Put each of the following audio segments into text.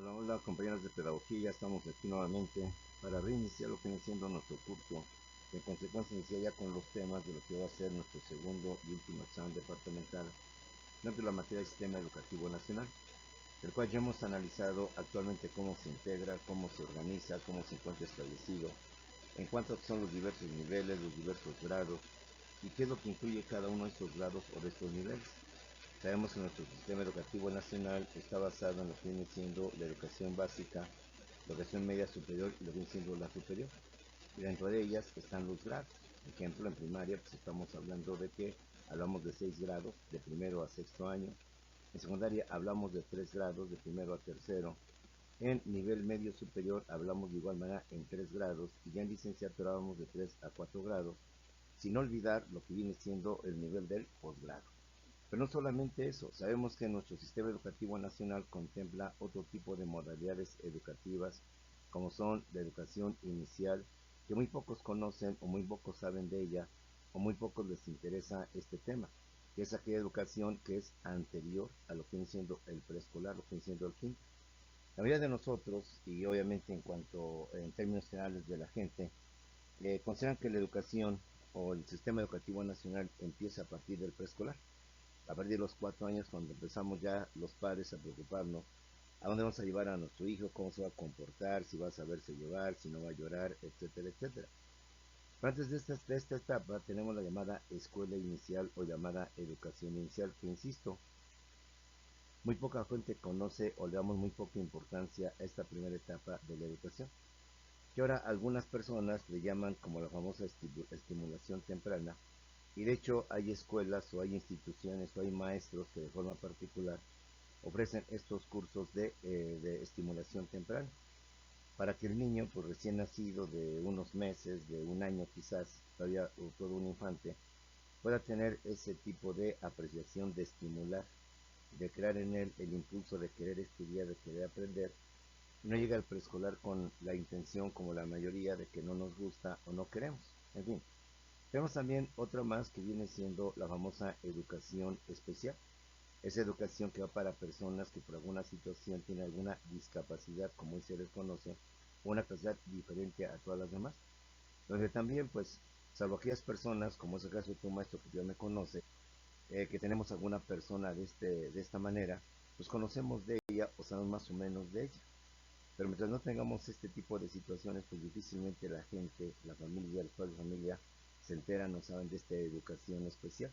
Hola, hola compañeros de pedagogía, ya estamos aquí nuevamente para reiniciar lo que viene siendo nuestro curso. En consecuencia, iniciar ya con los temas de lo que va a ser nuestro segundo y último examen departamental dentro de la materia de Sistema Educativo Nacional, el cual ya hemos analizado actualmente cómo se integra, cómo se organiza, cómo se encuentra establecido, en cuántos son los diversos niveles, los diversos grados y qué es lo que incluye cada uno de estos grados o de estos niveles. Sabemos que nuestro sistema educativo nacional está basado en lo que viene siendo la educación básica, la educación media superior y lo que viene siendo la superior. Y dentro de ellas están los grados. Por ejemplo, en primaria pues estamos hablando de que hablamos de 6 grados, de primero a sexto año. En secundaria hablamos de 3 grados, de primero a tercero. En nivel medio superior hablamos de igual manera en 3 grados y ya en licenciatura hablamos de 3 a 4 grados, sin olvidar lo que viene siendo el nivel del posgrado. Pero no solamente eso, sabemos que nuestro sistema educativo nacional contempla otro tipo de modalidades educativas, como son la educación inicial, que muy pocos conocen o muy pocos saben de ella, o muy pocos les interesa este tema, que es aquella educación que es anterior a lo que viene siendo el preescolar, lo que viene siendo el kinder. La mayoría de nosotros, y obviamente en términos generales de la gente, consideran que la educación o el sistema educativo nacional empieza a partir del preescolar a partir de los 4 años, cuando empezamos ya los padres a preocuparnos a dónde vamos a llevar a nuestro hijo, cómo se va a comportar, si va a saberse llevar, si no va a llorar, etcétera, etcétera. Pero antes de esta etapa tenemos la llamada escuela inicial o llamada educación inicial, que insisto, muy poca gente conoce o le damos muy poca importancia a esta primera etapa de la educación, que ahora algunas personas le llaman como la famosa estimulación temprana, y de hecho hay escuelas o hay instituciones o hay maestros que de forma particular ofrecen estos cursos de estimulación temprana para que el niño, pues recién nacido de unos meses, de un año quizás, todavía todo un infante, pueda tener ese tipo de apreciación de estimular, de crear en él el impulso de querer estudiar, de querer aprender, y no llega al preescolar con la intención, como la mayoría, de que no nos gusta o no queremos. En fin, tenemos también otra más que viene siendo la famosa educación especial. Es educación que va para personas que por alguna situación tienen alguna discapacidad, como hoy se les conoce, o una capacidad diferente a todas las demás. Donde también, pues, salvo aquellas personas, como es el caso de tu maestro que ya me conoce, que tenemos alguna persona de esta manera, pues conocemos de ella o sabemos más o menos de ella. Pero mientras no tengamos este tipo de situaciones, pues difícilmente la gente, la familia, los padres de familia, se enteran o saben de esta educación especial,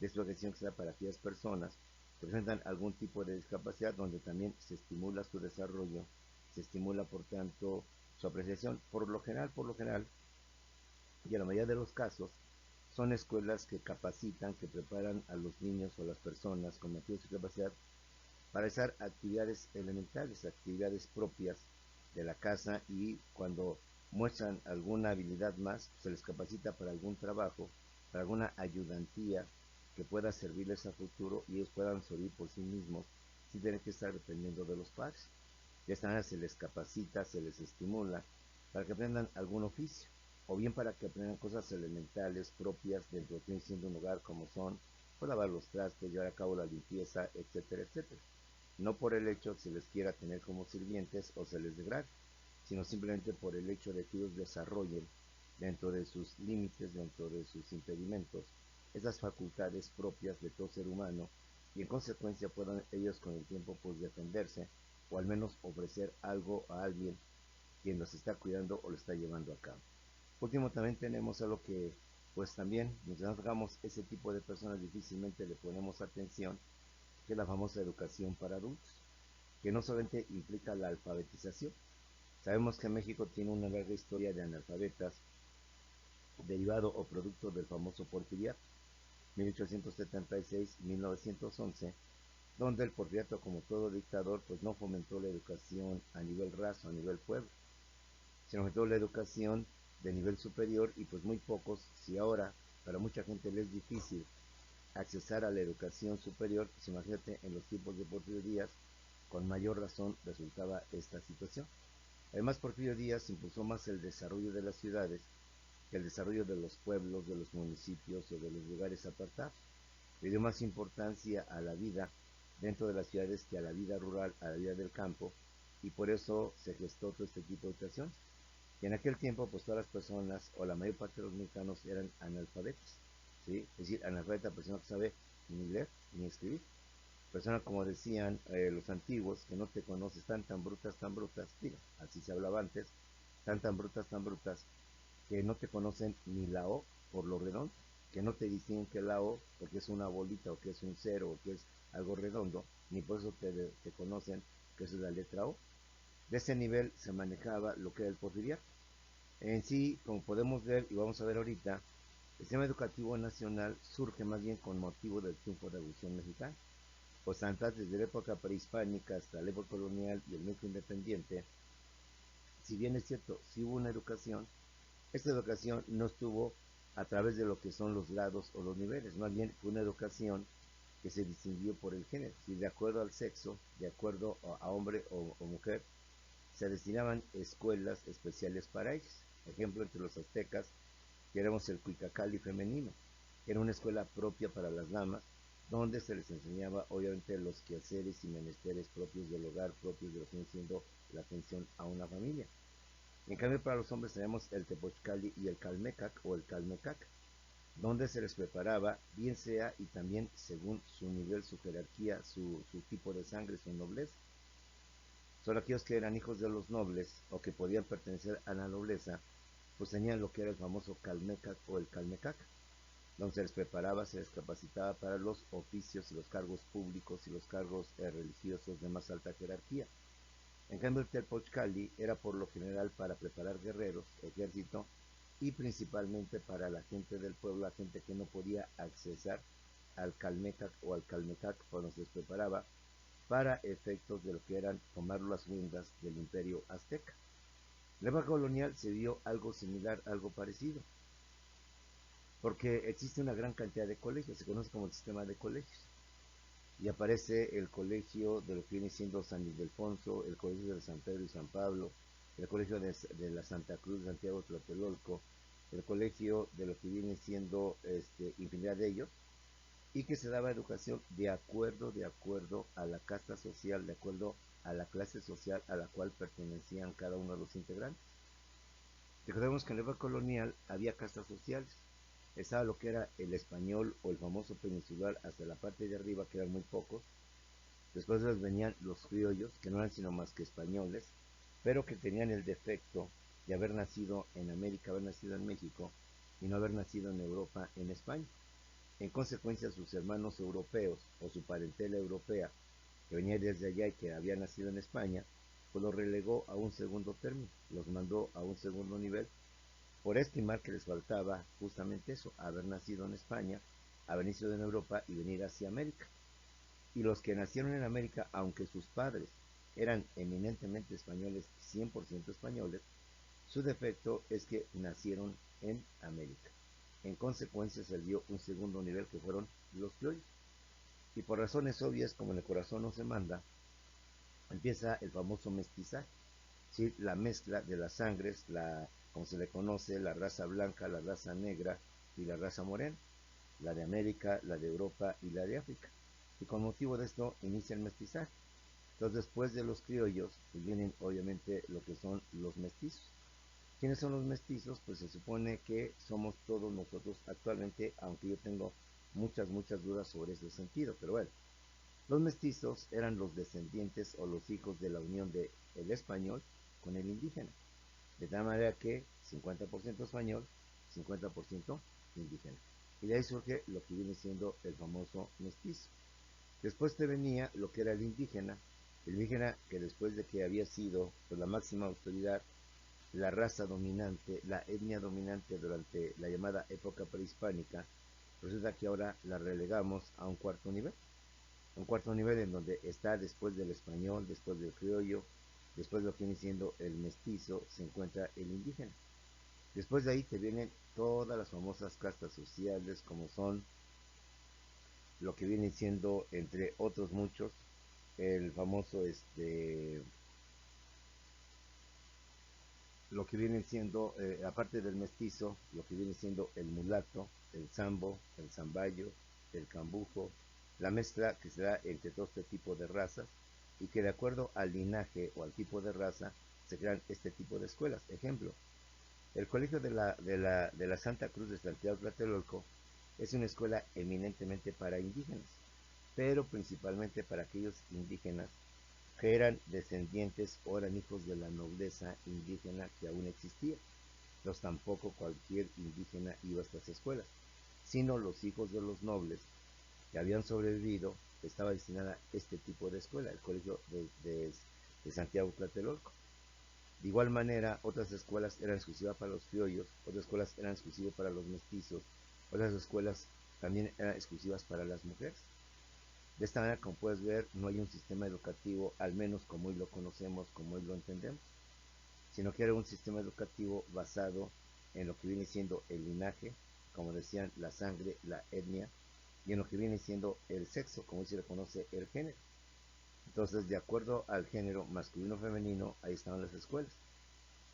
de esta educación que se da para aquellas personas que presentan algún tipo de discapacidad, donde también se estimula su desarrollo, se estimula por tanto su apreciación. Por lo general, y en la mayoría de los casos, son escuelas que capacitan, que preparan a los niños o a las personas con mayor discapacidad para realizar actividades elementales, actividades propias de la casa, y cuando muestran alguna habilidad más, se les capacita para algún trabajo, para alguna ayudantía que pueda servirles a futuro y ellos puedan servir por sí mismos sin tener que estar dependiendo de los padres. De esta manera se les capacita, se les estimula para que aprendan algún oficio, o bien para que aprendan cosas elementales propias dentro de lo que viene siendo un hogar, como son pues, lavar los trastes, llevar a cabo la limpieza, etcétera, etcétera. No por el hecho que se les quiera tener como sirvientes o se les degrade, sino simplemente por el hecho de que ellos desarrollen dentro de sus límites, dentro de sus impedimentos, esas facultades propias de todo ser humano, y en consecuencia puedan ellos con el tiempo pues defenderse o al menos ofrecer algo a alguien quien los está cuidando o lo está llevando a cabo. Último, también tenemos algo que pues también mientras hagamos ese tipo de personas difícilmente le ponemos atención, que es la famosa educación para adultos, que no solamente implica la alfabetización. Sabemos que México tiene una larga historia de analfabetas, derivado o producto del famoso porfiriato, 1876-1911, donde el porfiriato, como todo dictador, pues no fomentó la educación a nivel raso, a nivel pueblo, sino fomentó la educación de nivel superior, y pues muy pocos, si ahora para mucha gente les es difícil accesar a la educación superior, pues imagínate en los tiempos de Porfirio Díaz, con mayor razón resultaba esta situación. Además, Porfirio Díaz impulsó más el desarrollo de las ciudades que el desarrollo de los pueblos, de los municipios o de los lugares apartados. Le dio más importancia a la vida dentro de las ciudades que a la vida rural, a la vida del campo, y por eso se gestó todo este tipo de educación. Y en aquel tiempo, pues todas las personas, o la mayor parte de los mexicanos, eran analfabetos, ¿sí? Es decir, analfabeta, persona que sabe ni leer ni escribir. Persona, como decían los antiguos, que no te conoces, tan brutas, digo, así se hablaba antes, tan brutas, que no te conocen ni la O por lo redondo, que no te distinguen que la O porque es una bolita o que es un cero o que es algo redondo, ni por eso te conocen que esa es la letra O. De ese nivel se manejaba lo que era el porfiriato. En sí, como podemos ver y vamos a ver ahorita, el sistema educativo nacional surge más bien con motivo del triunfo de la Revolución Mexicana. Pues antes, desde la época prehispánica hasta la época colonial y el México independiente, si bien es cierto, si hubo una educación, esta educación no estuvo a través de lo que son los grados o los niveles, más bien fue una educación que se distinguió por el género, si de acuerdo al sexo, de acuerdo a hombre o mujer, se destinaban escuelas especiales para ellos. Ejemplo, entre los aztecas, tenemos el Cuicacali femenino, que era una escuela propia para las damas, donde se les enseñaba obviamente los quehaceres y menesteres propios del hogar, propios de lo que viene siendo la atención a una familia. En cambio, para los hombres tenemos el Tepochcali y el Calmecac o el Calmecac, donde se les preparaba, bien sea y también según su nivel, su jerarquía, su tipo de sangre, su nobleza. Solo aquellos que eran hijos de los nobles o que podían pertenecer a la nobleza, pues tenían lo que era el famoso Calmecac o el Calmecac, donde se les preparaba, se les capacitaba para los oficios y los cargos públicos y los cargos religiosos de más alta jerarquía. En cambio, el Telpochcali era por lo general para preparar guerreros, ejército, y principalmente para la gente del pueblo, la gente que no podía accesar al Calmecac o al Calmecac cuando se les preparaba para efectos de lo que eran tomar las riendas del imperio azteca. En la época colonial se vio algo similar, algo parecido, porque existe una gran cantidad de colegios, se conoce como el sistema de colegios, y aparece el colegio de lo que viene siendo San Ildefonso, el colegio de San Pedro y San Pablo, el colegio de la Santa Cruz de Santiago Tlatelolco, el colegio de lo que viene siendo infinidad de ellos, y que se daba educación de acuerdo a la casta social, de acuerdo a la clase social a la cual pertenecían cada uno de los integrantes. Recordemos que en la época colonial había castas sociales. Estaba lo que era el español o el famoso peninsular hasta la parte de arriba, que eran muy pocos. Después de ellos venían los criollos, que no eran sino más que españoles, pero que tenían el defecto de haber nacido en América, haber nacido en México, y no haber nacido en Europa, en España. En consecuencia, sus hermanos europeos o su parentela europea, que venía desde allá y que había nacido en España, pues los relegó a un segundo término, los mandó a un segundo nivel, por estimar que les faltaba justamente eso, haber nacido en España, haber nacido en Europa y venir hacia América. Y los que nacieron en América, aunque sus padres eran eminentemente españoles, 100% españoles, su defecto es que nacieron en América. En consecuencia se dio un segundo nivel que fueron los criollos. Y por razones obvias, como en el corazón no se manda, empieza el famoso mestizaje, ¿sí? La mezcla de las sangres, como se le conoce, la raza blanca, la raza negra y la raza morena, la de América, la de Europa y la de África. Y con motivo de esto inicia el mestizaje. Entonces, después de los criollos, pues vienen obviamente lo que son los mestizos. ¿Quiénes son los mestizos? Pues se supone que somos todos nosotros actualmente, aunque yo tengo muchas dudas sobre ese sentido, pero bueno, los mestizos eran los descendientes o los hijos de la unión del español con el indígena, de tal manera que 50% español, 50% indígena. Y de ahí surge lo que viene siendo el famoso mestizo. Después te venía lo que era el indígena que después de que había sido pues, la máxima autoridad, la raza dominante, la etnia dominante durante la llamada época prehispánica, resulta que ahora la relegamos a un cuarto nivel en donde está después del español, después del criollo, después de lo que viene siendo el mestizo, se encuentra el indígena. Después de ahí te vienen todas las famosas castas sociales, como son lo que viene siendo, entre otros muchos, el famoso, lo que viene siendo, aparte del mestizo, lo que viene siendo el mulato, el zambo, el zambayo, el cambujo, la mezcla que se da entre todo este tipo de razas, y que de acuerdo al linaje o al tipo de raza se crean este tipo de escuelas. Ejemplo, el Colegio de la Santa Cruz de Santiago Tlatelolco es una escuela eminentemente para indígenas, pero principalmente para aquellos indígenas que eran descendientes o eran hijos de la nobleza indígena que aún existía. Entonces tampoco cualquier indígena iba a estas escuelas, sino los hijos de los nobles que habían sobrevivido. Estaba destinada a este tipo de escuela, el Colegio de Santiago Tlatelolco. De igual manera, otras escuelas eran exclusivas para los criollos, otras escuelas eran exclusivas para los mestizos, otras escuelas también eran exclusivas para las mujeres. De esta manera, como puedes ver, no hay un sistema educativo, al menos como hoy lo conocemos, como hoy lo entendemos, sino que era un sistema educativo basado en lo que viene siendo el linaje, como decían, la sangre, la etnia, y en lo que viene siendo el sexo, como hoy se le conoce el género. Entonces, de acuerdo al género masculino o femenino, ahí estaban las escuelas.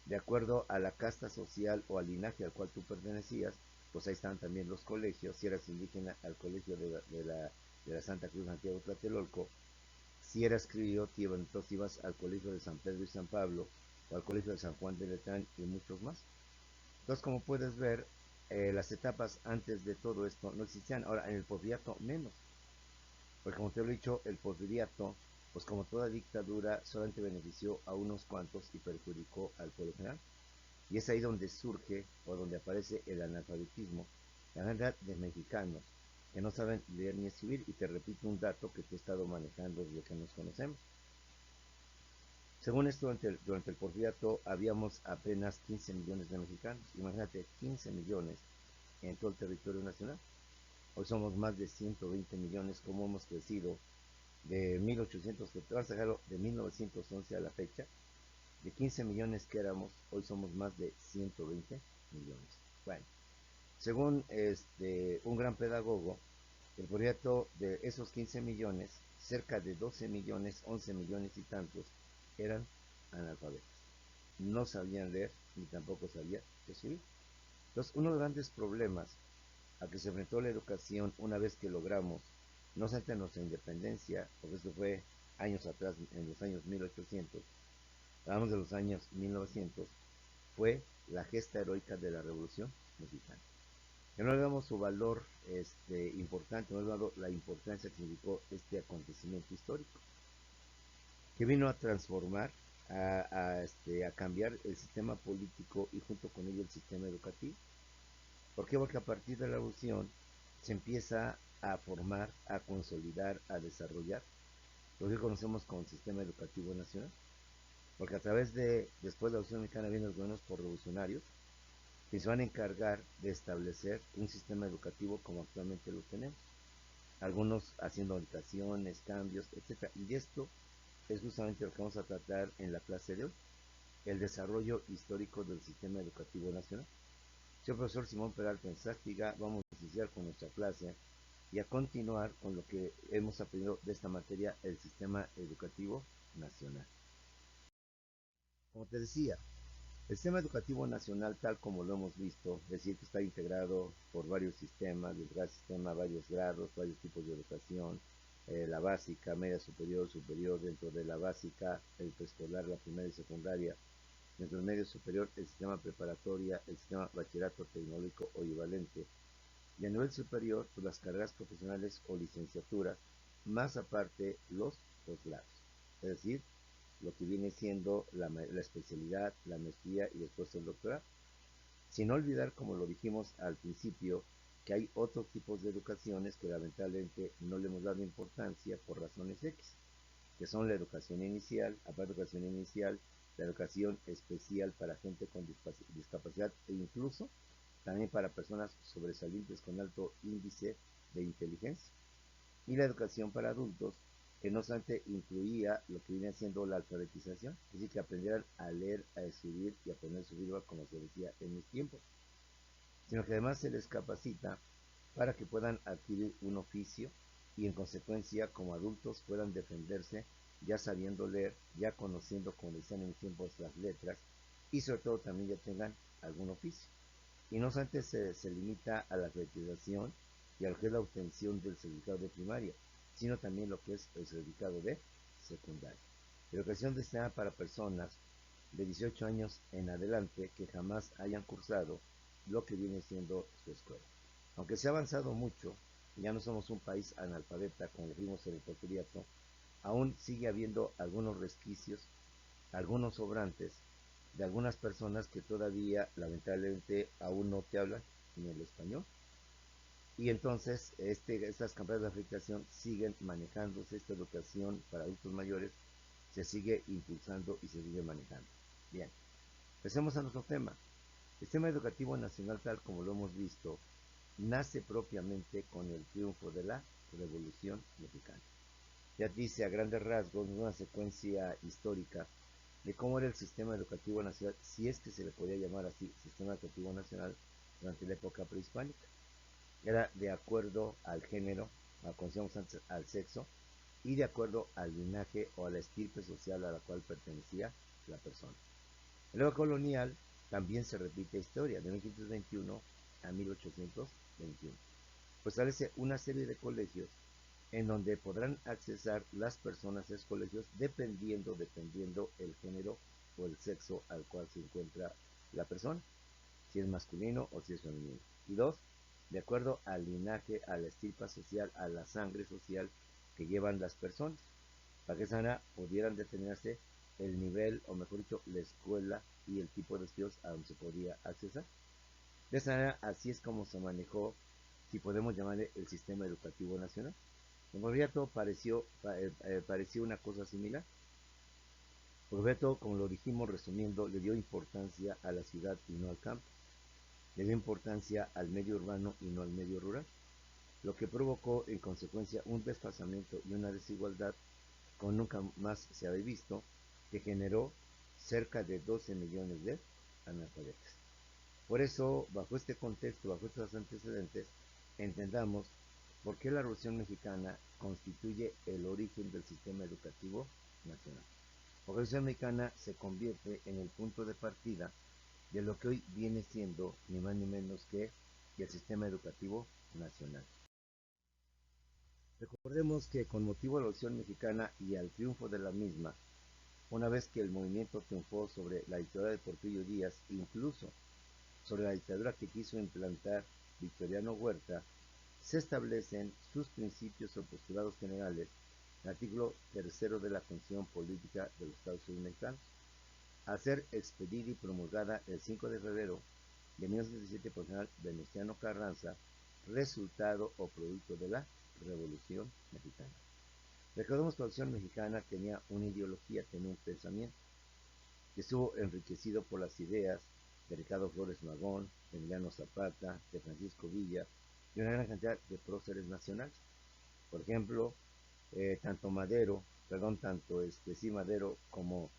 De acuerdo a la casta social o al linaje al cual tú pertenecías, pues ahí estaban también los colegios. Si eras indígena, al colegio de la Santa Cruz Santiago Tlatelolco. Si eras criollo, entonces ibas al colegio de San Pedro y San Pablo, o al colegio de San Juan de Letrán y muchos más. Entonces, como puedes ver, las etapas antes de todo esto no existían. Ahora, en el porfiriato menos. Porque como te lo he dicho, el porfiriato, pues como toda dictadura, solamente benefició a unos cuantos y perjudicó al pueblo general. Y es ahí donde surge o donde aparece el analfabetismo, la verdad de mexicanos que no saben leer ni escribir. Y te repito un dato que te he estado manejando desde que nos conocemos. Según esto, durante el porfiriato habíamos apenas 15 millones de mexicanos. Imagínate, 15 millones en todo el territorio nacional. Hoy somos más de 120 millones, como hemos crecido de 1800, vas a dejarlo, de 1911 a la fecha. De 15 millones que éramos, hoy somos más de 120 millones. Bueno, según un gran pedagogo, el proyecto de esos 15 millones, cerca de 12 millones, 11 millones y tantos, eran analfabetos. No sabían leer ni tampoco sabían escribir. Entonces, uno de los grandes problemas a que se enfrentó la educación una vez que logramos, no solamente nuestra independencia, porque esto fue años atrás, en los años 1800, hablamos de los años 1900, fue la gesta heroica de la Revolución Mexicana. Que no le damos su valor importante, no le damos la importancia que significó este acontecimiento histórico, que vino a transformar, a cambiar el sistema político y junto con ello el sistema educativo. ¿Por qué? Porque a partir de la revolución se empieza a formar, a consolidar, a desarrollar lo que conocemos como sistema educativo nacional. Porque a través después de la Revolución Mexicana, vienen los gobiernos por revolucionarios que se van a encargar de establecer un sistema educativo como actualmente lo tenemos. Algunos haciendo orientaciones, cambios, etc. Y esto es justamente lo que vamos a tratar en la clase de hoy, el desarrollo histórico del sistema educativo nacional. Soy el profesor Simón Peralta en Sástiga. Vamos a iniciar con nuestra clase y a continuar con lo que hemos aprendido de esta materia, el sistema educativo nacional. Como te decía, el sistema educativo nacional, tal como lo hemos visto, es decir, que está integrado por varios sistemas, del gran sistema, varios grados, varios tipos de educación, la básica, media superior, superior, dentro de la básica, el preescolar, la primaria y secundaria, dentro del medio superior, el sistema preparatoria, el sistema bachillerato tecnológico o equivalente, y a nivel superior, pues las carreras profesionales o licenciaturas, más aparte los posgrados, es decir, lo que viene siendo la especialidad, la maestría y después el doctorado. Sin olvidar, como lo dijimos al principio, que hay otros tipos de educaciones que lamentablemente no le hemos dado importancia por razones X, que son la educación inicial, aparte de educación inicial, la educación especial para gente con discapacidad e incluso también para personas sobresalientes con alto índice de inteligencia, y la educación para adultos, que no solamente incluía lo que viene siendo la alfabetización, es decir, que aprendieran a leer, a escribir y a poner su firma, como se decía en mis tiempos, sino que además se les capacita para que puedan adquirir un oficio y en consecuencia como adultos puedan defenderse ya sabiendo leer, ya conociendo, como decían en mis tiempos, las letras, y sobre todo también ya tengan algún oficio. Y no solamente se limita a la alfabetización y a lo que es la obtención del certificado de primaria, sino también lo que es el certificado de secundaria. Educación destinada para personas de 18 años en adelante que jamás hayan cursado lo que viene siendo su escuela. Aunque se ha avanzado mucho, ya no somos un país analfabeta como lo vimos en el porfiriato, aún sigue habiendo algunos resquicios, algunos sobrantes de algunas personas que todavía lamentablemente aún no te hablan ni el español. Y entonces estas campañas de afectación siguen manejándose, esta educación para adultos mayores se sigue impulsando y se sigue manejando. Bien, empecemos a nuestro tema. El sistema educativo nacional, tal como lo hemos visto, nace propiamente con el triunfo de la Revolución Mexicana. Ya dice a grandes rasgos una secuencia histórica de cómo era el sistema educativo nacional, si es que se le podía llamar así, sistema educativo nacional, durante la época prehispánica. Era de acuerdo al género, como decíamos antes, al sexo, y de acuerdo al linaje o a la estirpe social a la cual pertenecía la persona. En la época colonial también se repite historia, de 1521 a 1821. Pues establece una serie de colegios en donde podrán accesar las personas a esos colegios dependiendo el género o el sexo al cual se encuentra la persona, si es masculino o si es femenino. Y dos, de acuerdo al linaje, a la estirpa social, a la sangre social que llevan las personas, para que sana pudieran determinarse el nivel, o mejor dicho, la escuela y el tipo de estudios a donde se podía accesar. De esa manera, así es como se manejó, si podemos llamarle, el sistema educativo nacional. En realidad todo pareció una cosa similar. Porque todo, como lo dijimos resumiendo, le dio importancia a la ciudad y no al campo. Le dio importancia al medio urbano y no al medio rural, lo que provocó en consecuencia un desfasamiento y una desigualdad como nunca más se había visto, que generó cerca de 12 millones de analfabetas. Por eso, bajo este contexto, bajo estos antecedentes, entendamos por qué la Revolución Mexicana constituye el origen del sistema educativo nacional. La Revolución Mexicana se convierte en el punto de partida de lo que hoy viene siendo ni más ni menos que el sistema educativo nacional. Recordemos que con motivo de la Revolución Mexicana y al triunfo de la misma, una vez que el movimiento triunfó sobre la dictadura de Porfirio Díaz, incluso sobre la dictadura que quiso implantar Victoriano Huerta, se establecen sus principios o postulados generales en el artículo 3 de la Constitución Política de los Estados Unidos Mexicanos, a ser expedida y promulgada el 5 de febrero de 1917 por el general Venustiano Carranza, resultado o producto de la Revolución Mexicana. Recordemos que la Revolución Mexicana tenía una ideología, tenía un pensamiento, que estuvo enriquecido por las ideas de Ricardo Flores Magón, de Emiliano Zapata, de Francisco Villa, y una gran cantidad de próceres nacionales. Por ejemplo, tanto Madero como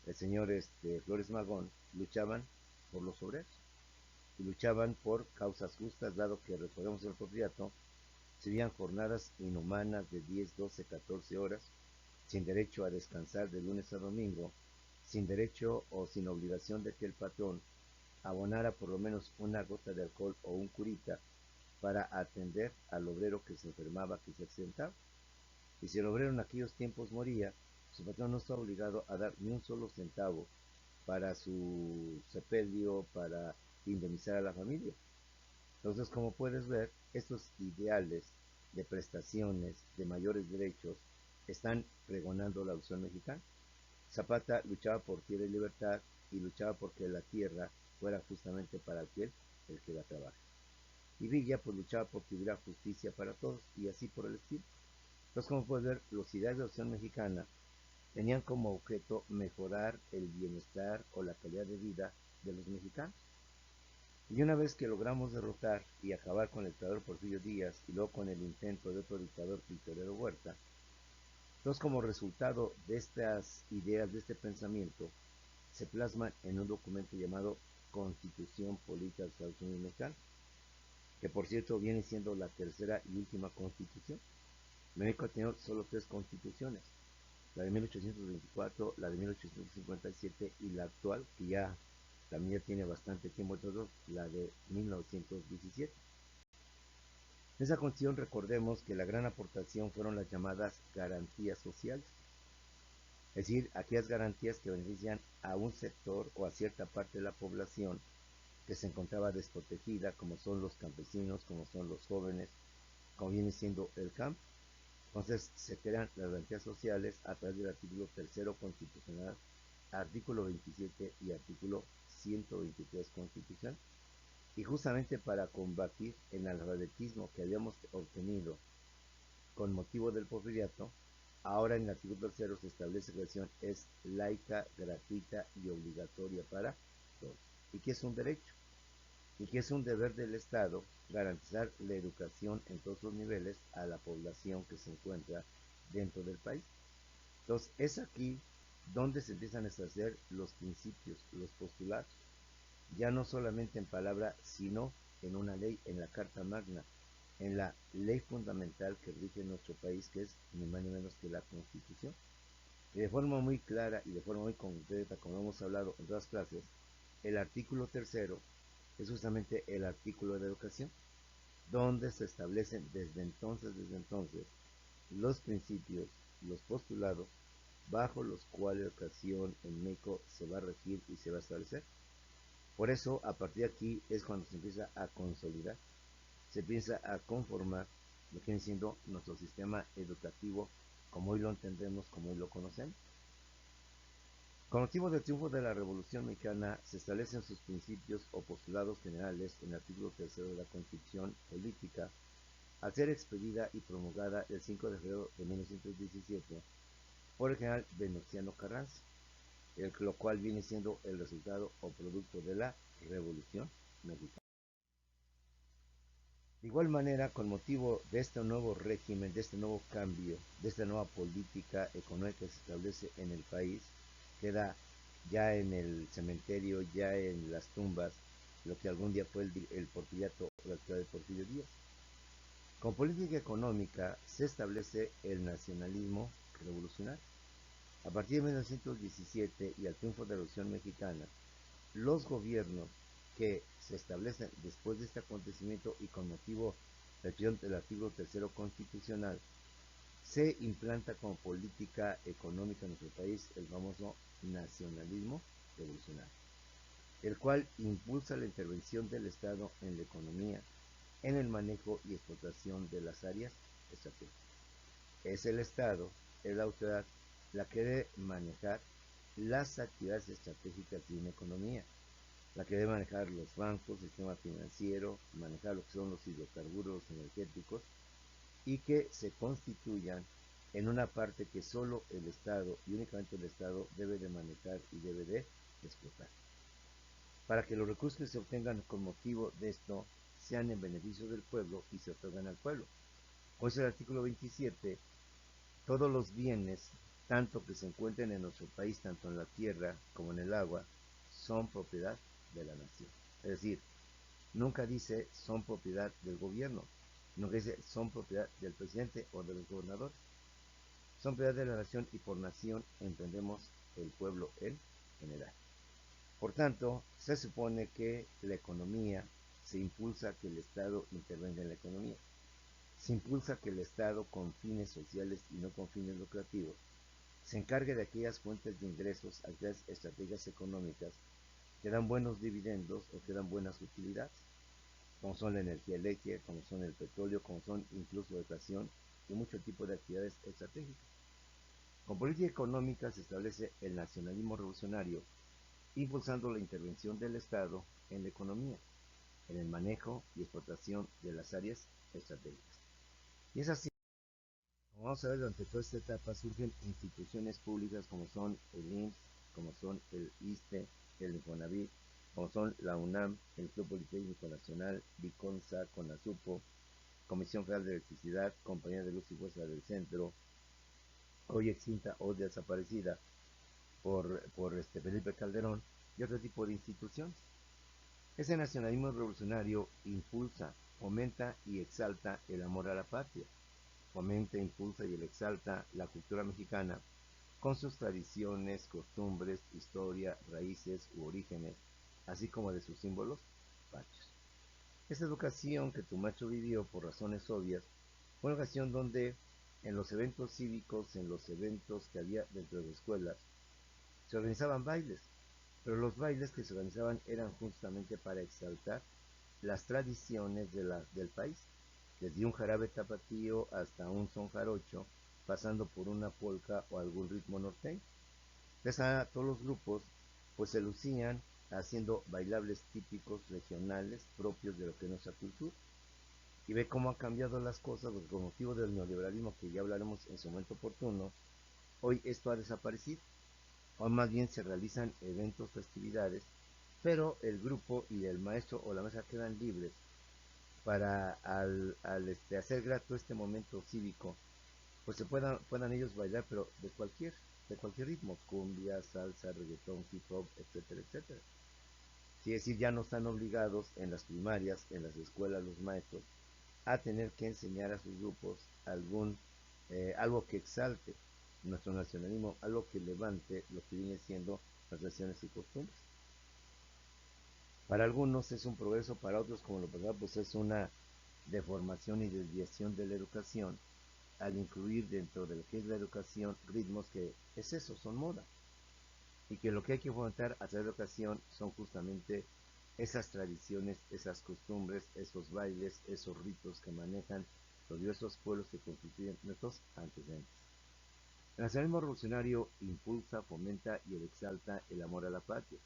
el señor Flores Magón luchaban por los obreros y luchaban por causas justas, dado que, recordemos el porfiriato, serían jornadas inhumanas de 10, 12, 14 horas, sin derecho a descansar de lunes a domingo, sin derecho o sin obligación de que el patrón abonara por lo menos una gota de alcohol o un curita para atender al obrero que se enfermaba, que se accidentaba. Y si el obrero en aquellos tiempos moría, su patrón no estaba obligado a dar ni un solo centavo para su sepelio, para indemnizar a la familia. Entonces, como puedes ver, estos ideales de prestaciones, de mayores derechos, están pregonando la Revolución Mexicana. Zapata luchaba por tierra y libertad y luchaba porque la tierra fuera justamente para aquel el que la trabaja. Y Villa pues luchaba por que hubiera justicia para todos y así por el estilo. Entonces, como puedes ver, los ideales de la Revolución Mexicana tenían como objeto mejorar el bienestar o la calidad de vida de los mexicanos. Y una vez que logramos derrotar y acabar con el dictador Porfirio Díaz y luego con el intento de otro dictador, Victoriano Huerta, entonces como resultado de estas ideas, de este pensamiento, se plasman en un documento llamado Constitución Política de los Estados Unidos Mexicanos, que por cierto viene siendo la tercera y última constitución. México ha tenido solo tres constituciones, la de 1824, la de 1857 y la actual, que ya también tiene bastante tiempo, todo, la de 1917. En esa constitución recordemos que la gran aportación fueron las llamadas garantías sociales. Es decir, aquellas garantías que benefician a un sector o a cierta parte de la población que se encontraba desprotegida, como son los campesinos, como son los jóvenes, como viene siendo el campo. Entonces se crean las garantías sociales a través del artículo tercero constitucional, artículo 27 y artículo 123 constitucional. Y justamente para combatir el analfabetismo que habíamos obtenido con motivo del porfiriato, ahora en el artículo tercero se establece que la educación es laica, gratuita y obligatoria para todos. Y que es un derecho, y que es un deber del Estado garantizar la educación en todos los niveles a la población que se encuentra dentro del país. Entonces, es aquí donde se empiezan a establecer los principios, los postulados, ya no solamente en palabra, sino en una ley, en la Carta Magna, en la ley fundamental que rige nuestro país, que es ni más ni menos que la Constitución. Y de forma muy clara y de forma muy concreta, como hemos hablado en otras clases, el artículo tercero es justamente el artículo de educación, donde se establecen desde entonces, los principios, los postulados, bajo los cuales la educación en México se va a regir y se va a establecer. Por eso, a partir de aquí es cuando se empieza a consolidar, se empieza a conformar lo que viene siendo nuestro sistema educativo, como hoy lo entendemos, como hoy lo conocemos. Con motivo del triunfo de la Revolución Mexicana, se establecen sus principios o postulados generales en el artículo tercero de la Constitución Política, al ser expedida y promulgada el 5 de febrero de 1917 por el general Venustiano Carranza, lo cual viene siendo el resultado o producto de la Revolución Mexicana. De igual manera, con motivo de este nuevo régimen, de este nuevo cambio, de esta nueva política económica que se establece en el país, queda ya en el cementerio, ya en las tumbas, lo que algún día fue el porfiriato o la ciudad de Porfirio Díaz. Con política económica se establece el nacionalismo revolucionario. A partir de 1917 y al triunfo de la Revolución Mexicana, los gobiernos que se establecen después de este acontecimiento y con motivo del artículo tercero constitucional, se implanta como política económica en nuestro país el famoso nacionalismo revolucionario, el cual impulsa la intervención del Estado en la economía, en el manejo y explotación de las áreas estratégicas. Es el Estado, es la autoridad, la que debe manejar las actividades estratégicas de una economía, la que debe manejar los bancos, el sistema financiero, manejar lo que son los hidrocarburos energéticos y que se constituyan en una parte que solo el Estado y únicamente el Estado debe de manejar y debe de explotar. Para que los recursos que se obtengan con motivo de esto sean en beneficio del pueblo y se otorgan al pueblo. Por eso el artículo 27, todos los bienes, tanto que se encuentren en nuestro país, tanto en la tierra como en el agua, son propiedad de la nación. Es decir, nunca dice son propiedad del gobierno, nunca dice son propiedad del presidente o de los gobernadores. Son propiedad de la nación y por nación entendemos el pueblo en general. Por tanto, se supone que la economía se impulsa que el Estado intervenga en la economía. Se impulsa que el Estado, con fines sociales y no con fines lucrativos, se encargue de aquellas fuentes de ingresos, aquellas estrategias económicas que dan buenos dividendos o que dan buenas utilidades, como son la energía eléctrica, como son el petróleo, como son incluso la educación y mucho tipo de actividades estratégicas. Con política económica se establece el nacionalismo revolucionario, impulsando la intervención del Estado en la economía, en el manejo y explotación de las áreas estratégicas. Y es así, como vamos a ver, durante toda esta etapa surgen instituciones públicas como son el IMSS, como son el ISSSTE, el Infonavit, como son la UNAM, el Club Politécnico Nacional, Viconsa, CONASUPO, Comisión Federal de Electricidad, Compañía de Luz y Fuerza del Centro, hoy extinta o desaparecida por Felipe Calderón, y otro tipo de instituciones. Ese nacionalismo revolucionario impulsa, fomenta y exalta el amor a la patria, fomenta, impulsa y exalta la cultura mexicana con sus tradiciones, costumbres, historia, raíces u orígenes, así como de sus símbolos patrios. Esa educación que tu macho vivió por razones obvias fue una educación donde en los eventos cívicos, en los eventos que había dentro de escuelas, se organizaban bailes, pero los bailes que se organizaban eran justamente para exaltar las tradiciones del país, desde un jarabe tapatío hasta un son jarocho, pasando por una polca o algún ritmo norteño. Entonces, todos los grupos pues se lucían haciendo bailables típicos regionales propios de lo que es nuestra cultura. Y ve cómo han cambiado las cosas, pues, con motivo del neoliberalismo, que ya hablaremos en su momento oportuno. Hoy esto ha desaparecido, o más bien se realizan eventos, festividades, pero el grupo y el maestro o la maestra quedan libres para hacer grato este momento cívico, pues se puedan ellos bailar, pero de cualquier ritmo, cumbia, salsa, reggaetón, hip hop, etcétera, etcétera. Sí, es decir, ya no están obligados en las primarias, en las escuelas, los maestros, a tener que enseñar a sus grupos algo que exalte nuestro nacionalismo, algo que levante lo que viene siendo las tradiciones y costumbres. Para algunos es un progreso, para otros, como lo pasado, pues es una deformación y desviación de la educación al incluir dentro de lo que es la educación ritmos que es eso, son moda. Y que lo que hay que fomentar a través de la educación son justamente esas tradiciones, esas costumbres, esos bailes, esos ritos que manejan los diversos pueblos que constituyen nuestros antecedentes. El nacionalismo revolucionario impulsa, fomenta y exalta el amor a la patria.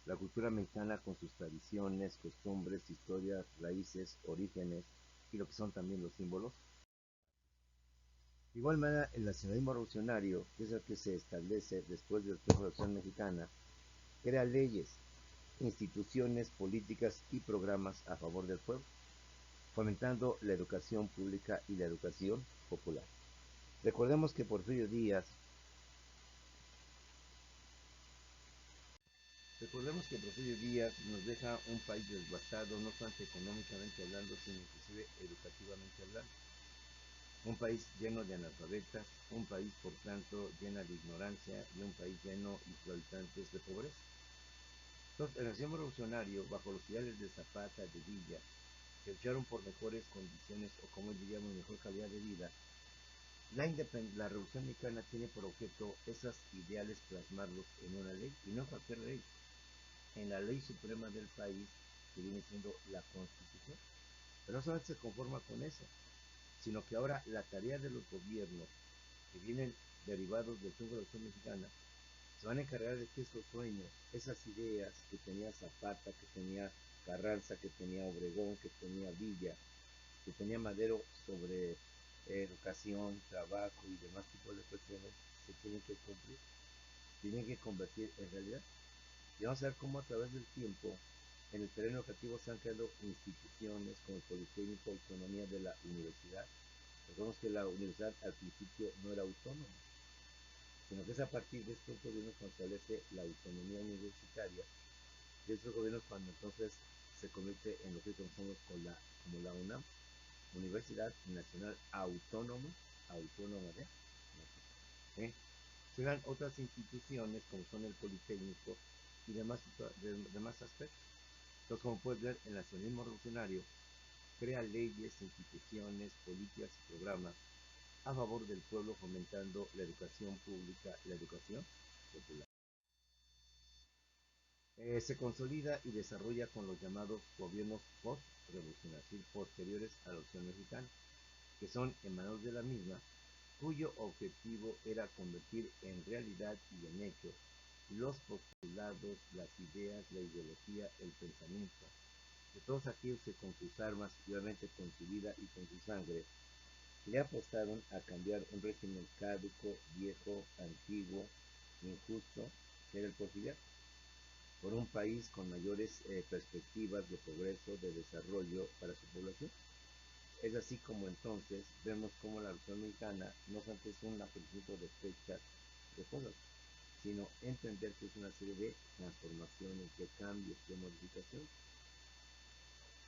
La cultura mexicana con sus tradiciones, costumbres, historias, raíces, orígenes y lo que son también los símbolos. De igual manera, el nacionalismo revolucionario, que es el que se establece después de la Revolución Mexicana, crea leyes, instituciones, políticas y programas a favor del pueblo, fomentando la educación pública y la educación popular. Recordemos que Porfirio Díaz nos deja un país devastado, no tanto económicamente hablando, sino inclusive educativamente hablando. Un país lleno de analfabetas, un país por tanto lleno de ignorancia y un país lleno y habitantes de pobreza. Entonces, el nacionalismo revolucionario, bajo los ideales de Zapata, de Villa, que lucharon por mejores condiciones o como diríamos mejor calidad de vida, la Revolución Mexicana tiene por objeto esos ideales plasmarlos en una ley, y no en cualquier ley, en la ley suprema del país, que viene siendo la Constitución. Pero no solamente se conforma con eso, sino que ahora la tarea de los gobiernos que vienen derivados del Triunfo de la Revolución Mexicana se van a encargar de que esos sueños, esas ideas que tenía Zapata, que tenía Carranza, que tenía Obregón, que tenía Villa, que tenía Madero sobre educación, trabajo y demás tipos de cuestiones, se tienen que cumplir, tienen que convertir en realidad. Y vamos a ver cómo a través del tiempo en el terreno educativo se han creado instituciones como el Politécnico, autonomía de la universidad. Recordemos que la universidad al principio no era autónoma, sino que es a partir de estos gobiernos cuando establece la autonomía universitaria, de estos gobiernos cuando entonces se convierte en lo que conocemos como la UNAM, Universidad Nacional Autónoma, Autónoma de México. ¿Sí? Se dan otras instituciones como son el Politécnico y demás aspectos. Entonces, como puedes ver, el nacionalismo revolucionario crea leyes, instituciones, políticas y programas a favor del pueblo, fomentando la educación pública, la educación popular. Se consolida y desarrolla con los llamados gobiernos post-revolucionarios, posteriores a la Revolución Mexicana, que son emanados de la misma, cuyo objetivo era convertir en realidad y en hechos los postulados, las ideas, la ideología, el pensamiento de todos aquellos que con sus armas y obviamente con su vida y con su sangre le apostaron a cambiar un régimen caduco, viejo, antiguo, injusto, que era el porfiriato, por un país con mayores perspectivas de progreso, de desarrollo para su población. Es así como entonces vemos cómo la Revolución Mexicana no solamente es un acontecimiento de fechas, de cosas, sino entender que es una serie de transformaciones, de cambios, de modificaciones.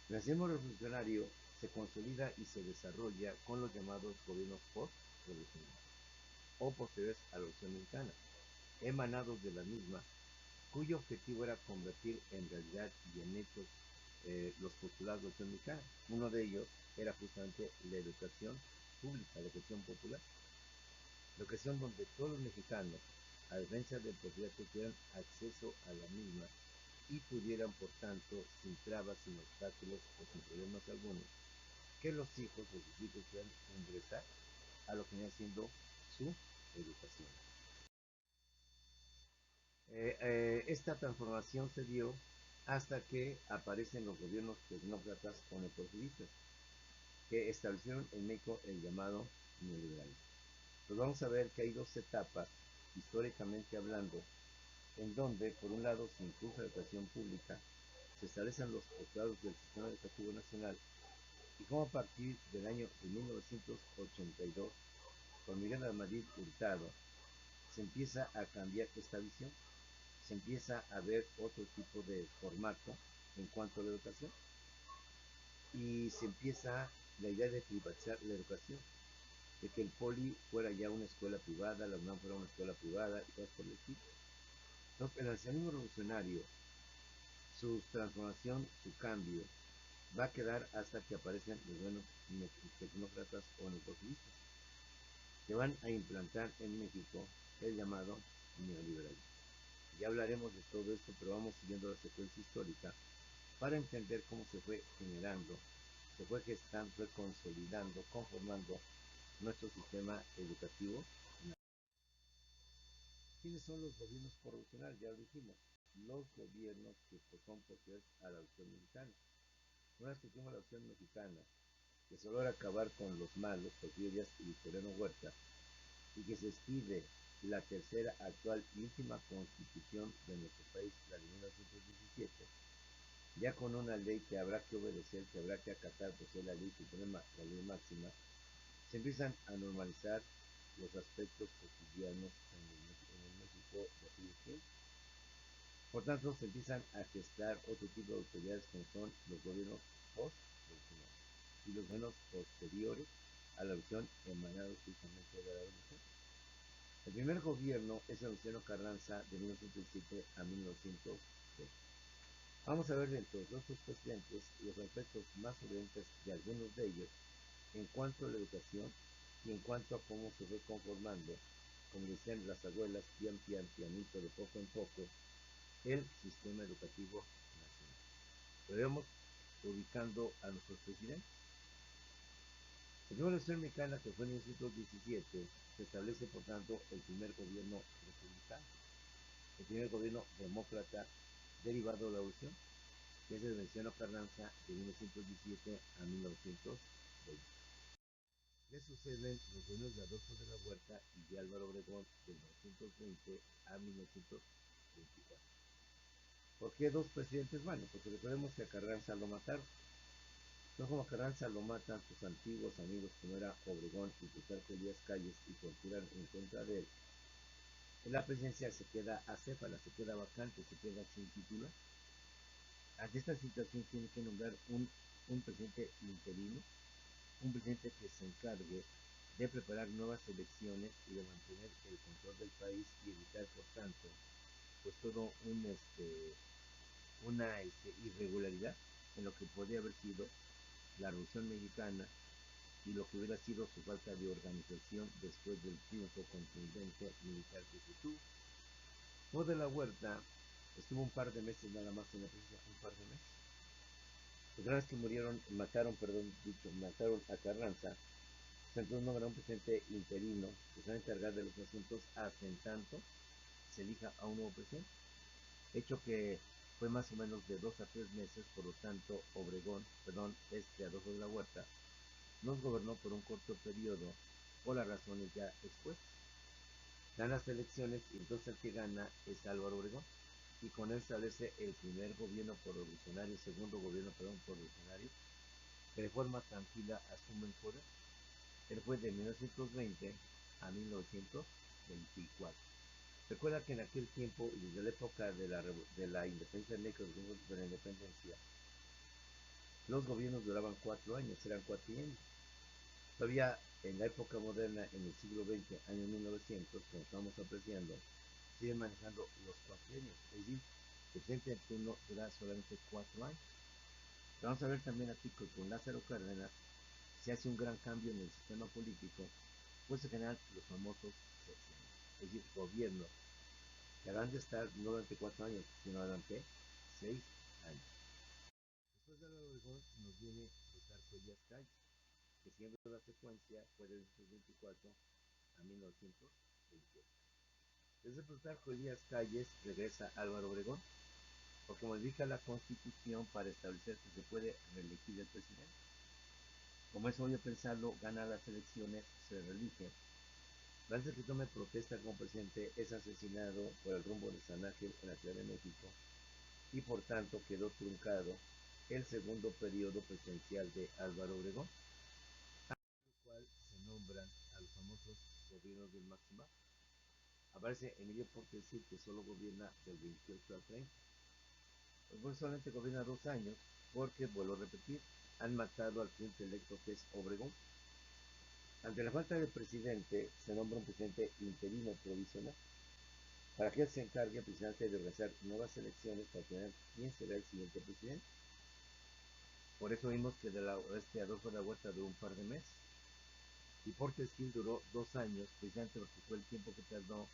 El nacionalismo revolucionario se consolida y se desarrolla con los llamados gobiernos post-revolucionarios o posteriores a la Revolución Mexicana, emanados de la misma, cuyo objetivo era convertir en realidad y en hechos los postulados de la Revolución Mexicana. Uno de ellos era justamente la educación pública, la educación popular, la educación donde todos los mexicanos, a diferencia del porfiriato, tuvieran acceso a la misma y pudieran, por tanto, sin trabas, sin obstáculos o sin problemas algunos, que los hijos o sus hijos puedan ingresar a lo que viene siendo su educación. Esta transformación se dio hasta que aparecen los gobiernos tecnócratas o neoporfiristas, que establecieron en México el llamado neoliberalismo. Pues vamos a ver que hay dos etapas, históricamente hablando, en donde, por un lado, se impulsa la educación pública, se establecen los postulados del sistema educativo nacional, y como a partir del año de 1982, con Miguel Amadrid Hurtado, se empieza a cambiar esta visión, se empieza a ver otro tipo de formato en cuanto a la educación, y se empieza la idea de privatizar la educación, de que el Poli fuera ya una escuela privada, la UNAM fuera una escuela privada y cosas por el estilo. Entonces, el nacionalismo revolucionario, su transformación, su cambio, va a quedar hasta que aparecen los buenos tecnócratas o neoporfiristas, que van a implantar en México el llamado neoliberalismo. Ya hablaremos de todo esto, pero vamos siguiendo la secuencia histórica para entender cómo se fue generando, se fue gestando, fue consolidando, conformando nuestro sistema educativo. ¿Quiénes son los gobiernos por revolucionarios? Ya lo dijimos, los gobiernos que son posteriores a la Revolución Mexicana. Una vez que tuvimos la Revolución Mexicana, que se logra acabar con los malos, Porfirio Díaz y Victoriano Huerta, y que se expide la tercera, actual y última constitución de nuestro país, la de 1917, ya con una ley que habrá que obedecer, que habrá que acatar, pues es la ley suprema, la ley máxima, se empiezan a normalizar los aspectos cotidianos en el México de aquellos tiempos. Por tanto, se empiezan a gestar otro tipo de autoridades como son los gobiernos post-revolucionarios y los gobiernos posteriores a la revolución emanados justamente de la revolución. El primer gobierno es el Venustiano Carranza de 1907 a 1906. Vamos a ver dentro de nuestros presidentes los aspectos más urgentes de algunos de ellos en cuanto a la educación y en cuanto a cómo se fue conformando, como decían las abuelas, pian pian, pianito, de poco en poco, el sistema educativo nacional. Pero vamos ubicando a nuestros presidentes. La primera Revolución Mexicana, que fue en 1917, se establece, por tanto, el primer gobierno republicano, el primer gobierno demócrata derivado de la revolución, que es el Venustiano Carranza de 1917 a 1920. Le suceden los gobiernos de Adolfo de la Huerta y de Álvaro Obregón de 1920 a 1924. ¿Por qué dos presidentes? Bueno, porque recordemos que a Carranza lo mataron. No como a Carranza lo matan sus antiguos amigos como era Obregón y Plutarco Elías Calles y conspiran en contra de él. En la presidencia se queda acéfala, se queda vacante, se queda sin titular. Ante esta situación tiene que nombrar un presidente interino, un presidente que se encargue de preparar nuevas elecciones y de mantener el control del país y evitar, por tanto, pues todo una irregularidad en lo que podría haber sido la Revolución Mexicana y lo que hubiera sido su falta de organización después del triunfo contundente militar que se tuvo. O de la Huerta estuvo un par de meses nada más en la presidencia, un par de meses. Una vez que mataron a Carranza, se entonces nombra un presidente interino que se va a encargar de los asuntos hasta en tanto se elija a un nuevo presidente. Hecho que fue más o menos de 2 a 3 meses, por lo tanto, Adolfo de la Huerta, nos gobernó por un corto periodo por las razones ya expuestas. Dan las elecciones y entonces el que gana es Álvaro Obregón y con él establece el primer gobierno por revolucionario, segundo gobierno, por revolucionario, que de forma tranquila asume el poder. Él fue de 1920 a 1924. Recuerda que en aquel tiempo, y desde la época de la independencia de México, de la independencia, los gobiernos duraban 4 años, eran cuatrienios. Todavía en la época moderna, en el siglo XX, año 1900, como estamos apreciando, siguen manejando los cuatrienios, es decir, el presidente de turno dura solamente 4 años. Vamos a ver también aquí que con Lázaro Cárdenas se hace un gran cambio en el sistema político, pues se generan los famosos sexenios, es decir, gobiernos que habrán de estar no durante 4 años, sino durante 6 años. Después de Álvaro Obregón nos viene Plutarco Elías Calles, que siguiendo la secuencia fue de 1924 a 1928. Desde Plutarco Elías Calles regresa Álvaro Obregón, porque modifica la Constitución para establecer que se puede reelegir el presidente. Como es obvio pensarlo, gana las elecciones, se reelige. Antes de que tome protesta como presidente, es asesinado por el rumbo de San Ángel en la Ciudad de México y por tanto quedó truncado el segundo periodo presidencial de Álvaro Obregón, en el cual se nombran a los famosos gobiernos del Máximo. Aparece Emilio Portes Gil, que solo gobierna del 28 al 30. Pues solamente gobierna 2 años, porque, vuelvo a repetir, han matado al presidente electo, que es Obregón. Ante la falta de presidente, se nombra un presidente interino provisional, para que él se encargue precisamente de organizar nuevas elecciones para tener quién será el siguiente presidente. Por eso vimos que Adolfo de la Huerta duró un par de meses, y Portes Gil duró 2 años, precisamente porque fue el tiempo que tardó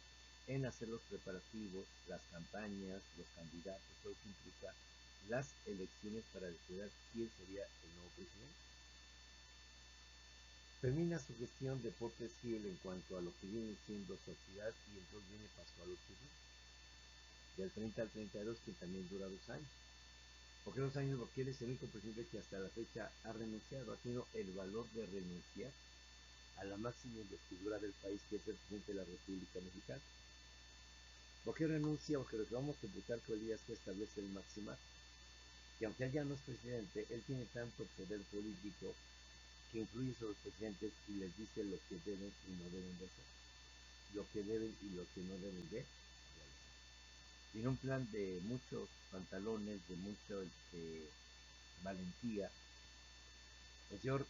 en hacer los preparativos, las campañas, los candidatos, todo eso implica las elecciones para decidir quién sería el nuevo presidente. Termina su gestión de Portes Gil en cuanto a lo que viene siendo su actividad, y entonces viene Pascual Occhio, del 30 al 32, que también dura 2 años. ¿Por qué 2 años? Porque él es el único presidente que hasta la fecha ha renunciado, ha tenido el valor de renunciar a la máxima investidura del país, que es el presidente de la República Mexicana. ¿Por qué renuncia? Porque lo que vamos a imputar que Elías que establece el máximo, que aunque él ya no es presidente, él tiene tanto poder político que influye sobre los presidentes y les dice lo que deben y no deben de hacer, lo que deben y lo que no deben de realizar. Tiene un plan de muchos pantalones, de mucha valentía. El señor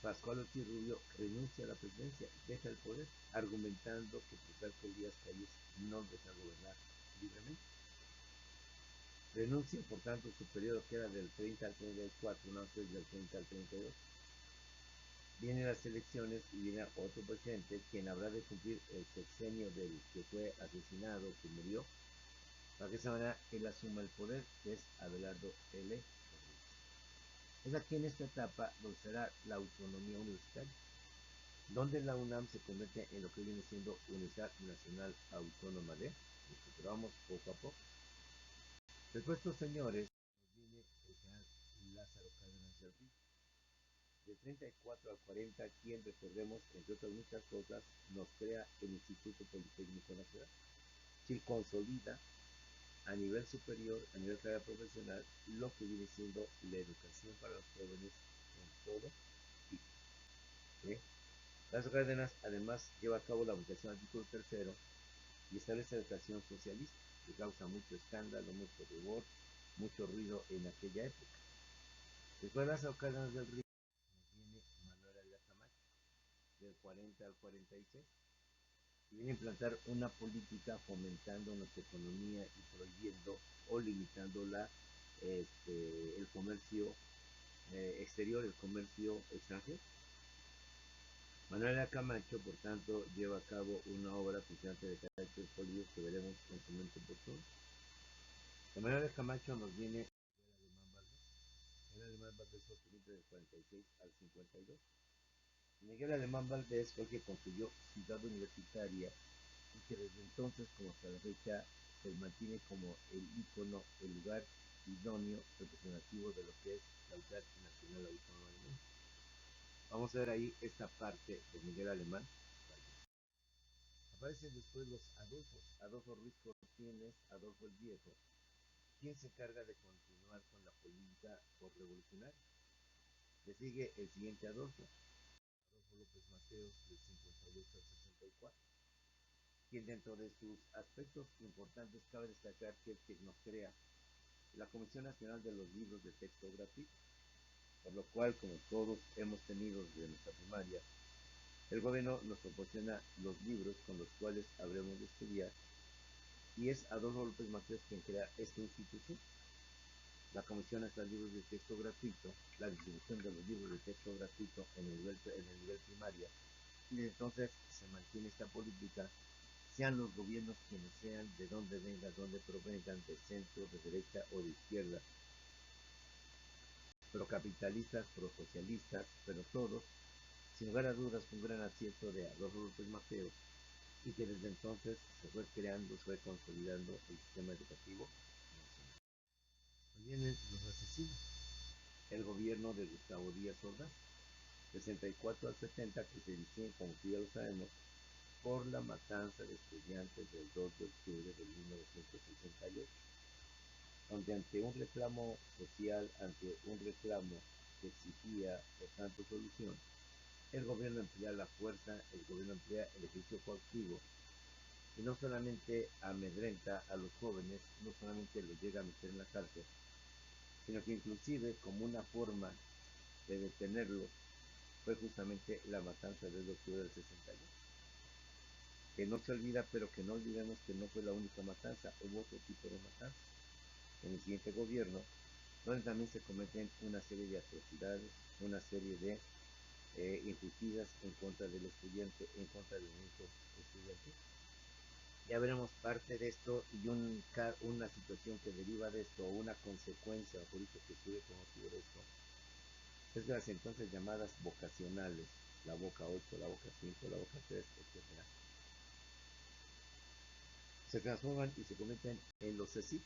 Pascual Ortiz Rubio renuncia a la presidencia, deja el poder, argumentando que Plutarco Elías Calles no deja gobernar libremente. Renuncia, por tanto, su periodo, que era del 30 al 34, no antes del 30 al 32. Vienen las elecciones y viene otro presidente, quien habrá de cumplir el sexenio del que fue asesinado, que murió, para que esa manera él asuma el poder, que es Abelardo L. Es aquí en esta etapa donde será la autonomía universitaria, donde la UNAM se convierte en lo que viene siendo Universidad Nacional Autónoma de México. Pero vamos poco a poco. Después de estos señores, nos viene el general Lázaro Cárdenas del Río. De 34 al 40, quien, recordemos, entre otras muchas cosas, nos crea el Instituto Politécnico Nacional. Es decir, consolida a nivel superior, a nivel carrera profesional, lo que viene siendo la educación para los jóvenes en todo tipo. ¿Sí? Lázaro Cárdenas además lleva a cabo la votación al título tercero y establece la educación socialista, que causa mucho escándalo, mucho rubor, mucho ruido en aquella época. Después de Lázaro Cárdenas del Río nos viene Manuel Ávila Camacho, del 40 al 46, y viene a implantar una política fomentando nuestra economía y prohibiendo o limitando el comercio exterior, el comercio extranjero. Manuel Camacho, por tanto, lleva a cabo una obra precisamente de carácter político que veremos en su momento oportuno. De Manuel Camacho nos viene el alemán Valdés. El alemán Valdés fue presidente del 46 al 52. Miguel Alemán Valdés fue el que construyó Ciudad Universitaria y que desde entonces, como hasta la fecha, se mantiene como el ícono, el lugar idóneo, representativo de lo que es la Universidad Nacional Autónoma de México. Vamos a ver ahí esta parte de Miguel Alemán Valdés. Aparecen después los Adolfos, Adolfo Ruiz Cortines, Adolfo el Viejo, quien se encarga de continuar con la política por-revolucionaria. Le sigue el siguiente Adolfo, Adolfo López Mateos, del 58 al 64, quien dentro de sus aspectos importantes cabe destacar que es quien nos crea la Comisión Nacional de los Libros de Texto Gratuito, por lo cual, como todos hemos tenido desde nuestra primaria, el gobierno nos proporciona los libros con los cuales habremos de estudiar, y es Adolfo López Mateos quien crea esta institución. la comisión hasta libros de texto gratuito, la distribución de los libros de texto gratuito en el nivel primario, y entonces se mantiene esta política, sean los gobiernos quienes sean, de donde vengan, donde provengan, de centro, de derecha o de izquierda, procapitalistas, prosocialistas, pero todos, sin lugar a dudas, fue un gran acierto de Adolfo López Mateos, y que desde entonces se fue creando, se fue consolidando el sistema educativo nacional. Vienen los asesinos. El gobierno de Gustavo Díaz Ordaz, 64 al 70, que se inició, como ya lo sabemos, por la matanza de estudiantes del 2 de octubre de 1968, donde ante un reclamo social, ante un reclamo que exigía, por tanto, solución, el gobierno emplea la fuerza, el gobierno emplea el ejercicio coactivo, y no solamente amedrenta a los jóvenes, no solamente los llega a meter en la cárcel, sino que inclusive como una forma de detenerlos fue justamente la matanza del octubre del 68. Que no se olvida, pero que no olvidemos que no fue la única matanza, hubo otro tipo de matanza en el siguiente gobierno, donde también se cometen una serie de atrocidades, una serie de injusticias en contra del estudiante, en contra del movimiento estudiantil. Ya veremos parte de esto y una situación que deriva de esto, o una consecuencia, o por eso que sube con motivo de esto, es de las entonces llamadas vocacionales, la Boca 8, la Boca 5, la Boca 3, etc. Se transforman y se convierten en los CECIT,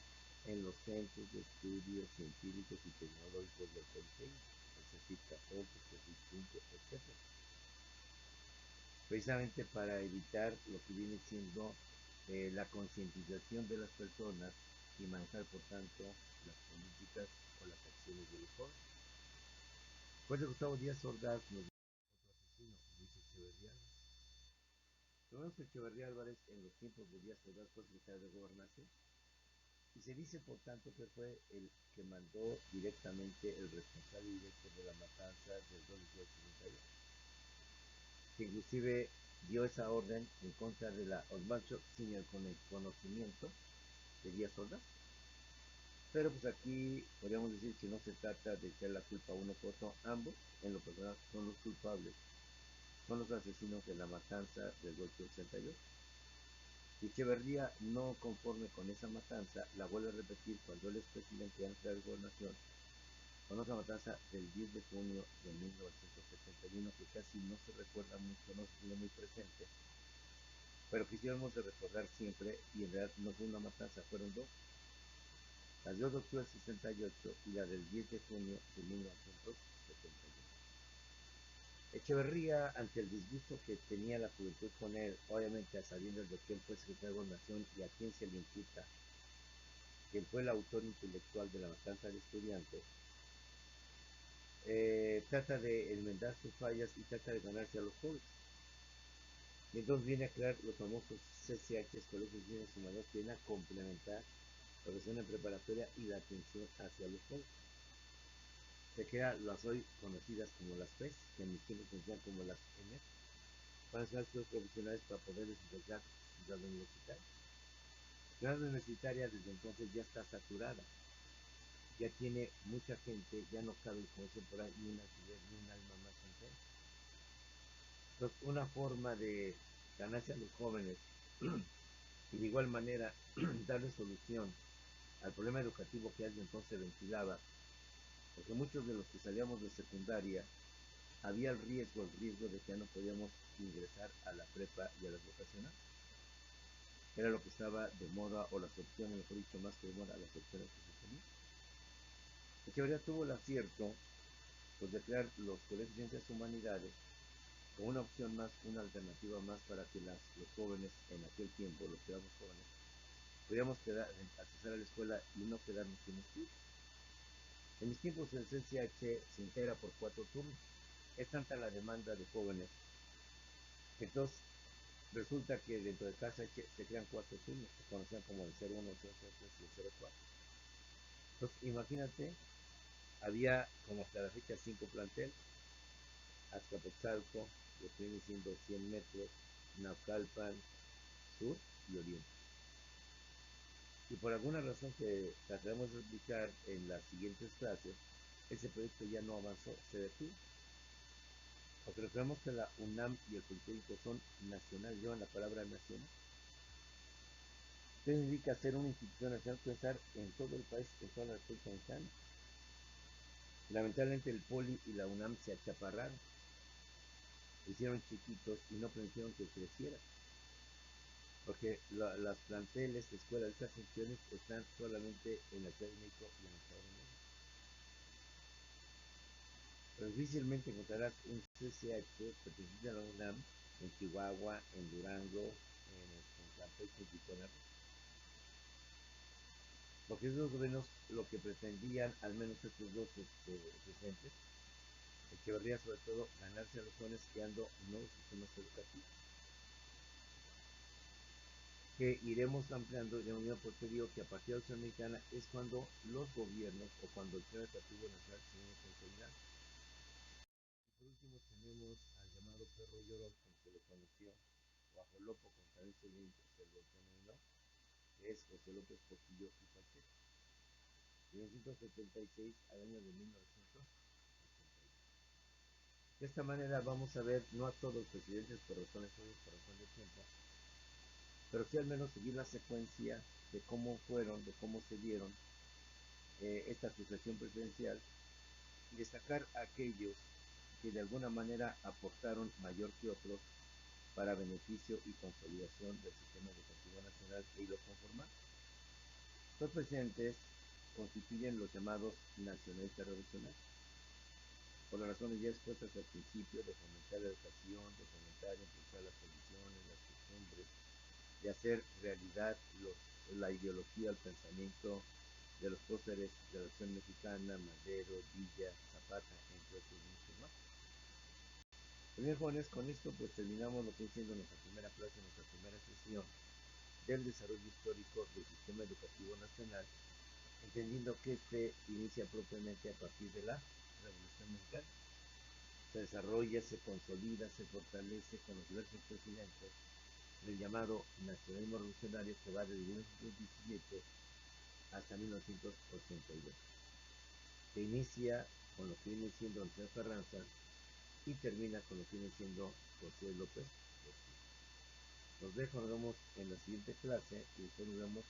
en los Centros de Estudios Científicos y Tecnológicos del Politécnico, el CECIT 14, CECIT 5, etc. Precisamente para evitar lo que viene siendo la concientización de las personas y manejar, por tanto, las políticas o las acciones de los jóvenes. Después de Gustavo Díaz Ordaz, nos otro asesino, Luis Echeverría Álvarez. Luis Echeverría Álvarez, en los tiempos de Díaz Ordaz, fue secretario de Gobernación, y se dice, por tanto, que fue el que mandó directamente, el responsable directo de la matanza del 2 de 1968, que inclusive dio esa orden en contra de la Osmancho sin el conocimiento de Díaz Ordaz. Pero pues aquí podríamos decir que no se trata de echar la culpa a uno por otro, ambos en lo personal son los culpables, son los asesinos de la matanza del 268. Echeverría, no conforme con esa matanza, la vuelve a repetir cuando él es presidente antes de la gobernación, con otra matanza del 10 de junio de 1971, que casi no se recuerda mucho, no se tiene muy presente, pero quisiéramos de recordar siempre, y en realidad no fue una matanza, fueron dos, la del 2 de octubre del 68 y la del 10 de junio de 1971. Echeverría, ante el disgusto que tenía la juventud con él, obviamente a sabiendas de que él fue secretario de Gobernación y a quien se le imputa que él fue el autor intelectual de la matanza de estudiantes, trata de enmendar sus fallas y trata de ganarse a los jóvenes. Y entonces viene a crear los famosos CCH, Colegios de Ciencias Humanas, que vienen a complementar la educación en preparatoria y la atención hacia los jóvenes. Se crea las hoy conocidas como las PES, que en mis tiempos se conocían como las ENEP, para ser estudios profesionales para poder desarrollar su grado universitario. La grado universitaria desde entonces ya está saturada, ya tiene mucha gente, ya no cabe, como dicen por ahí, ni un alfiler, ni un alma más intensa. Entonces, una forma de ganarse a los jóvenes y de igual manera darle solución al problema educativo que desde entonces ventilaba, porque muchos de los que salíamos de secundaria había el riesgo de que ya no podíamos ingresar a la prepa y a las vocacionales. Era lo que estaba de moda, o las opciones, mejor dicho, más que de moda, las opciones que se tenían. Echeverría tuvo el acierto pues, de crear los colegios de ciencias humanidades como una opción más, una alternativa más para que los jóvenes en aquel tiempo, los que éramos jóvenes, pudiéramos acceder a la escuela y no quedarnos sin estudios. En mis tiempos el CCH se integra por 4 turnos. Es tanta la demanda de jóvenes que entonces resulta que dentro de cada CCH se crean 4 turnos, se conocían como el 01, el 003 y el 04. Entonces imagínate, había como hasta la fecha 5 planteles: Azcapotzalco, lo que viene siendo 100 metros, Naucalpan, Sur y Oriente. Y por alguna razón que trataremos de explicar en las siguientes clases, ese proyecto ya no avanzó, se detuvo. Porque recordemos que la UNAM y el Politécnico son nacionales, llevan la palabra nacional. ¿Qué significa ser una institución nacional? Puede estar en todo el país, en toda la República Mexicana. Lamentablemente el Poli y la UNAM se achaparraron, se hicieron chiquitos y no permitieron que crecieran. Porque las planteles, escuelas de estas secciones están solamente en la Ciudad de México y en el Estado de México. Pero difícilmente encontrarás un CCH perteneciente a la UNAM en Chihuahua, en Durango, en Campeche, en Quintana Roo. Porque esos gobiernos lo que pretendían, al menos estos dos presidentes, Echeverría sobre todo, ganarse a los jóvenes creando nuevos sistemas educativos, que iremos ampliando de unión por periodo que a partir de la Unión Mexicana es cuando los gobiernos o cuando el sistema educativo nacional se viene consolidando. Y por último tenemos al llamado perro llorón, como se le conoció, bajo Lopo con también se lo denominó, que es José López Portillo y Pacheco, de 1976 al año de 1982. De esta manera vamos a ver, no a todos los presidentes por razones obvias, por razón de tiempo, pero sí al menos seguir la secuencia de cómo fueron, de cómo se dieron esta sucesión presidencial y destacar a aquellos que de alguna manera aportaron mayor que otros para beneficio y consolidación del sistema educativo nacional y lo conformaron. Los presidentes constituyen los llamados nacionalistas revolucionarios, por las razones ya expuestas al principio de fomentar la educación, de fomentar e impulsar las tradiciones, las costumbres, de hacer realidad la ideología, el pensamiento de los próceres de la Revolución Mexicana, Madero, Villa, Zapata, entre otros muchos más. Bien, jóvenes, con esto pues terminamos lo que es siendo nuestra primera clase, nuestra primera sesión del desarrollo histórico del sistema educativo nacional, entendiendo que este inicia propiamente a partir de la Revolución Mexicana. Se desarrolla, se consolida, se fortalece con los diversos presidentes del llamado nacionalismo revolucionario que va desde 1917 hasta 1982, que inicia con lo que viene siendo Antonio Carranza y termina con lo que viene siendo José López Portillo. Los dejo, nos vemos en la siguiente clase y después nos vemos